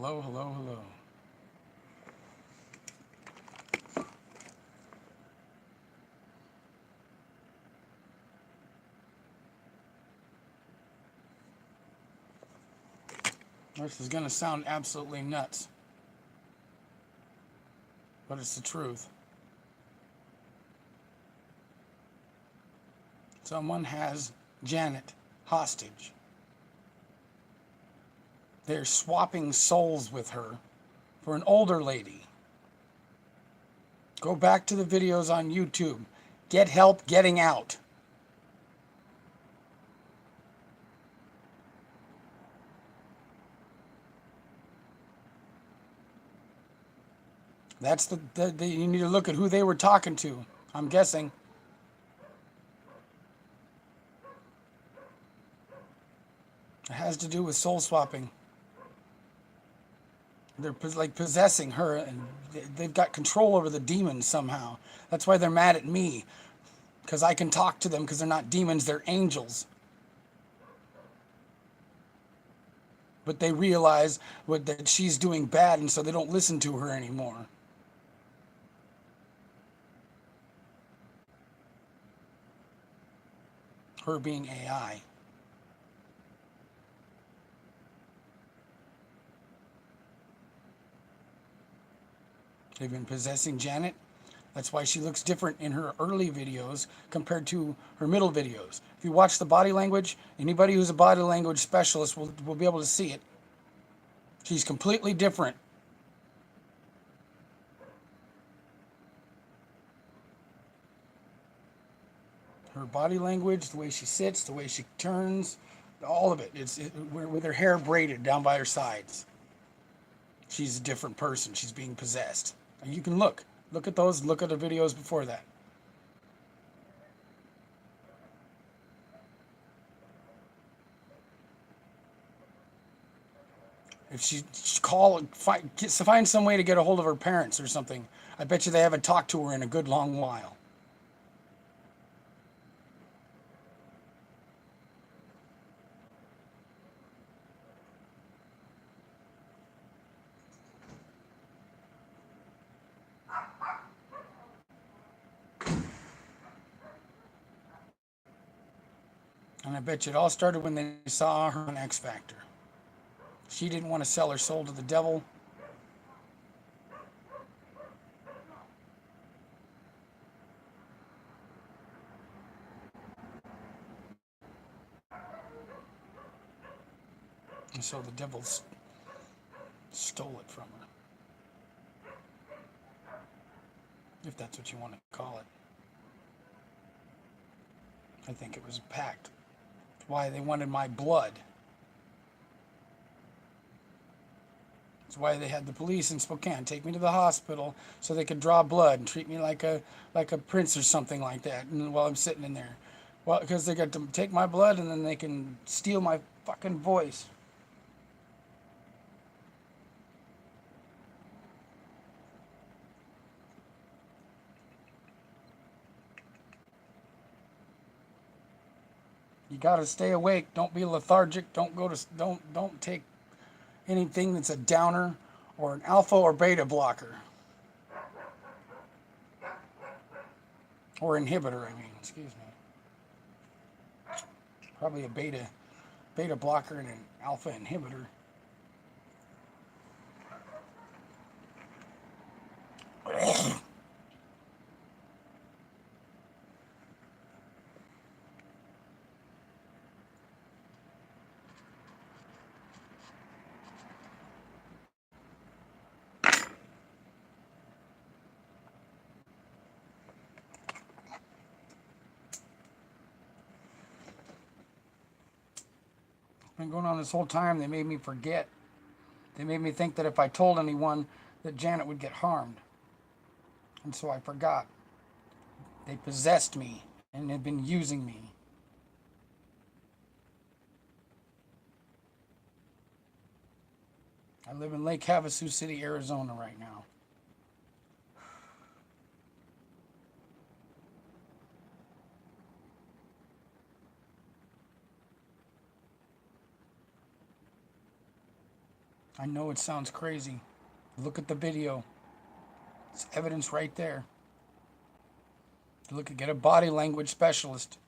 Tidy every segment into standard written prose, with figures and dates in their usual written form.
Hello, hello, hello. This is going to sound absolutely nuts, but it's the truth. Someone has Janet hostage. They're swapping souls with her for an older lady. Go back to the videos on YouTube. Get help getting out. That's you need to look at who they were talking to. I'm guessing. It has to do with soul swapping. They're like possessing her, and they've got control over the demons somehow. That's why they're mad at me, because I can talk to them because they're not demons, they're angels. But they realize that she's doing bad, and so they don't listen to her anymore. Her being AI. They've been possessing Janet. That's why she looks different in her early videos compared to her middle videos. If you watch the body language, anybody who's a body language specialist will be able to see it. She's completely different. Her body language, the way she sits, the way she turns, all of it. With her hair braided down by her sides. She's a different person. She's being possessed. And you can look at those, look at the videos before that. If she find some way to get a hold of her parents or something, I bet you they haven't talked to her in a good long while. And I bet you it all started when they saw her on X Factor. She didn't want to sell her soul to the devil. And so the devil stole it from her. If that's what you want to call it. I think it was a pact. That's why they wanted my blood. That's why they had the police in Spokane take me to the hospital so they could draw blood and treat me like a prince or something like that. And while I'm sitting in there, well, because they got to take my blood and then they can steal my fucking voice. You gotta stay awake. Don't be lethargic. Don't take anything that's a downer or an alpha or beta blocker or inhibitor. I mean, excuse me. Probably a beta blocker and an alpha inhibitor. Been going on this whole time. They made me forget. They made me think that if I told anyone that Janet would get harmed. And so I forgot. They possessed me and have been using me. I live in Lake Havasu City, Arizona right now. I know it sounds crazy. Look at the video. It's evidence right there. Look, get a body language specialist.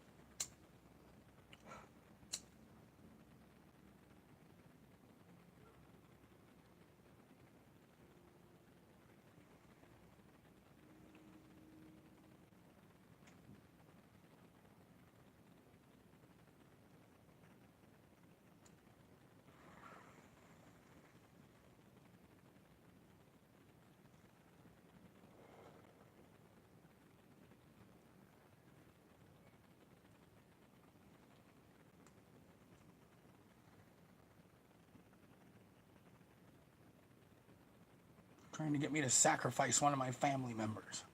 Trying to get me to sacrifice one of my family members.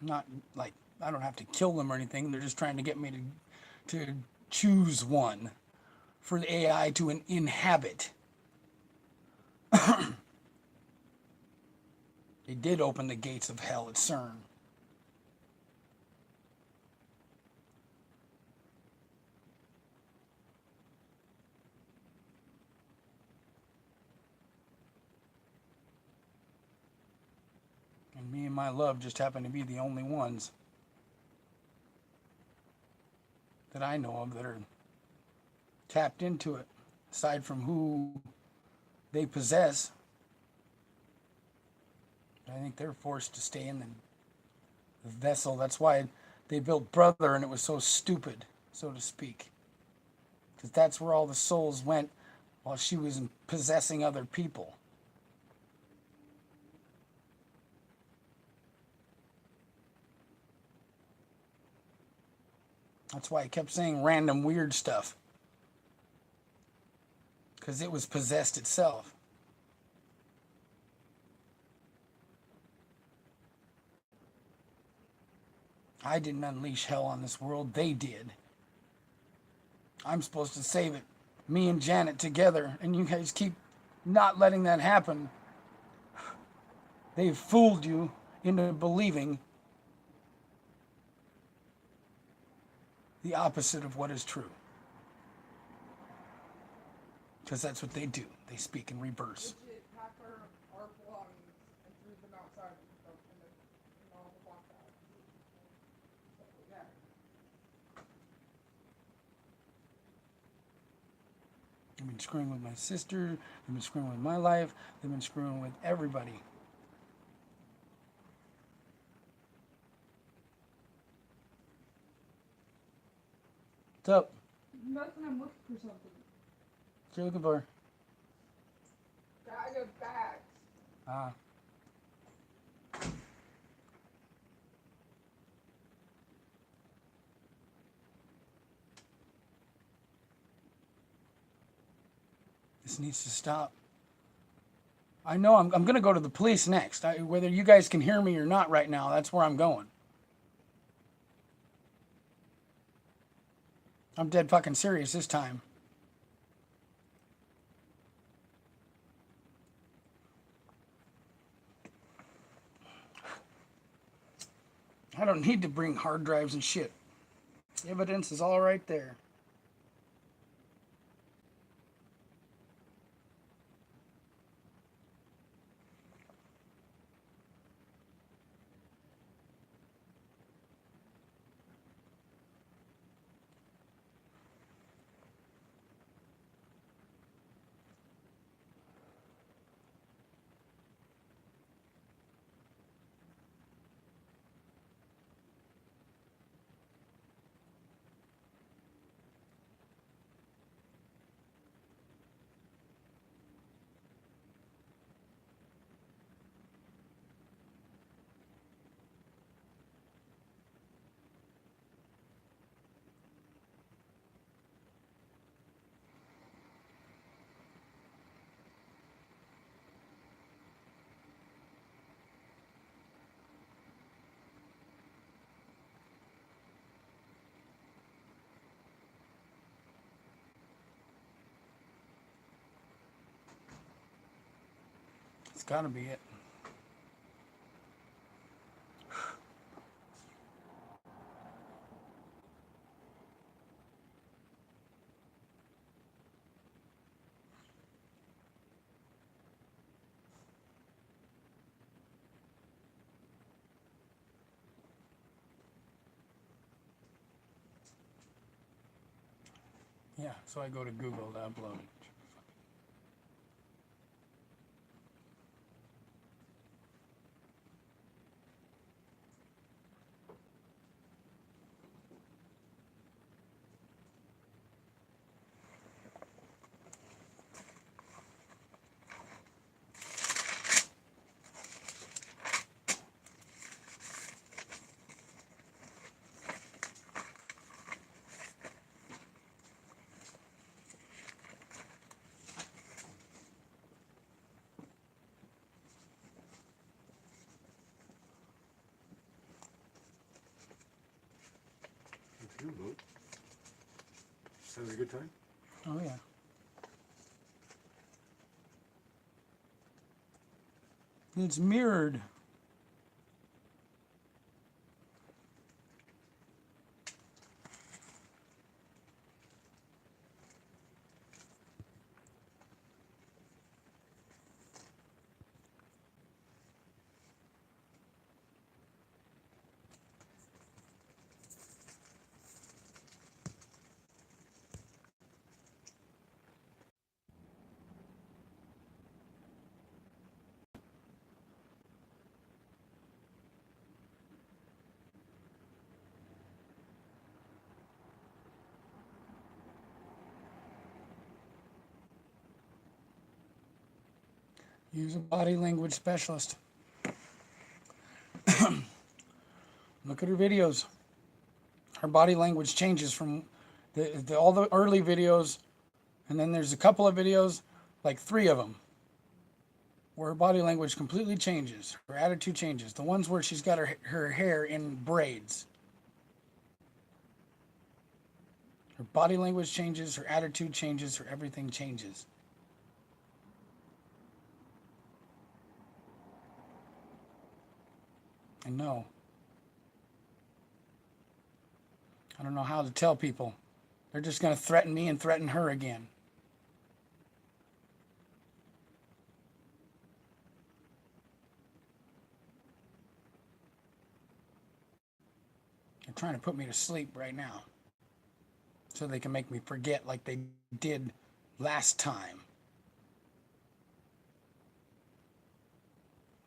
Not like I don't have to kill them or anything. They're just trying to get me to choose one for the AI to inhabit. They did open the gates of hell at CERN. And me and my love just happen to be the only ones that I know of that are tapped into it, aside from who they possess. I think they're forced to stay in the vessel. That's why they built Brother, and it was so stupid, so to speak. Because that's where all the souls went while she was possessing other people. That's why I kept saying random weird stuff. Because it was possessed itself. I didn't unleash hell on this world. They did. I'm supposed to save it. Me and Janet together. And you guys keep not letting that happen. They've fooled you into believing the opposite of what is true. Because that's what they do. They speak in reverse. They've been screwing with my sister. They've been screwing with my life. They've been screwing with everybody. What's up? Nothing, I'm looking for something. What you looking for? Bag of bags. Ah. This needs to stop. I know I'm going to go to the police next. Whether you guys can hear me or not right now, that's where I'm going. I'm dead fucking serious this time. I don't need to bring hard drives and shit. The evidence is all right there. It's gotta be it. Yeah, so I go to Google to upload it. You vote. Sounds a good time. Oh, yeah. It's mirrored. Use a body language specialist. Look at her videos. Her body language changes from all the early videos, and then there's a couple of videos, like 3 of them, where her body language completely changes. Her attitude changes. The ones where she's got her hair in braids. Her body language changes, her attitude changes, her everything changes. And no, I don't know how to tell people. They're just going to threaten me and threaten her again. They're trying to put me to sleep right now, so they can make me forget like they did last time.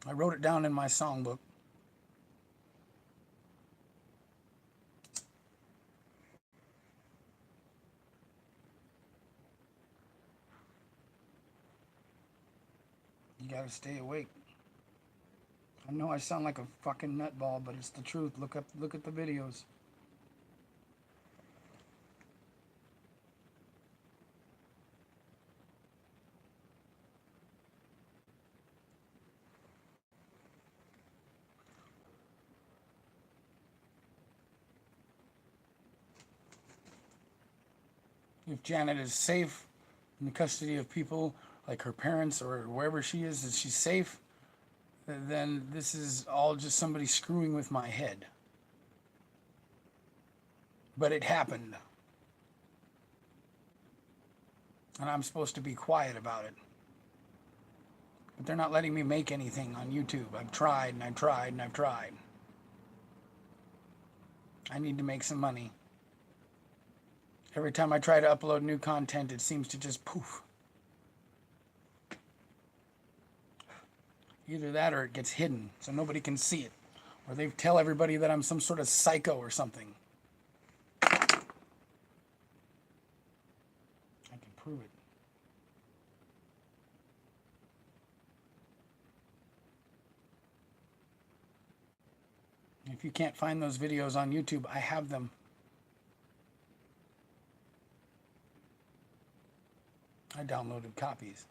I wrote it down in my songbook. You gotta stay awake. I know I sound like a fucking nutball, but it's the truth. Look at the videos. If Janet is safe in the custody of people like her parents or wherever she is she's safe, then this is all just somebody screwing with my head. But it happened. And I'm supposed to be quiet about it. But they're not letting me make anything on YouTube. I've tried and I've tried and I've tried. I need to make some money. Every time I try to upload new content, it seems to just poof. Either that or it gets hidden so nobody can see it. Or they tell everybody that I'm some sort of psycho or something. I can prove it. If you can't find those videos on YouTube, I have them. I downloaded copies.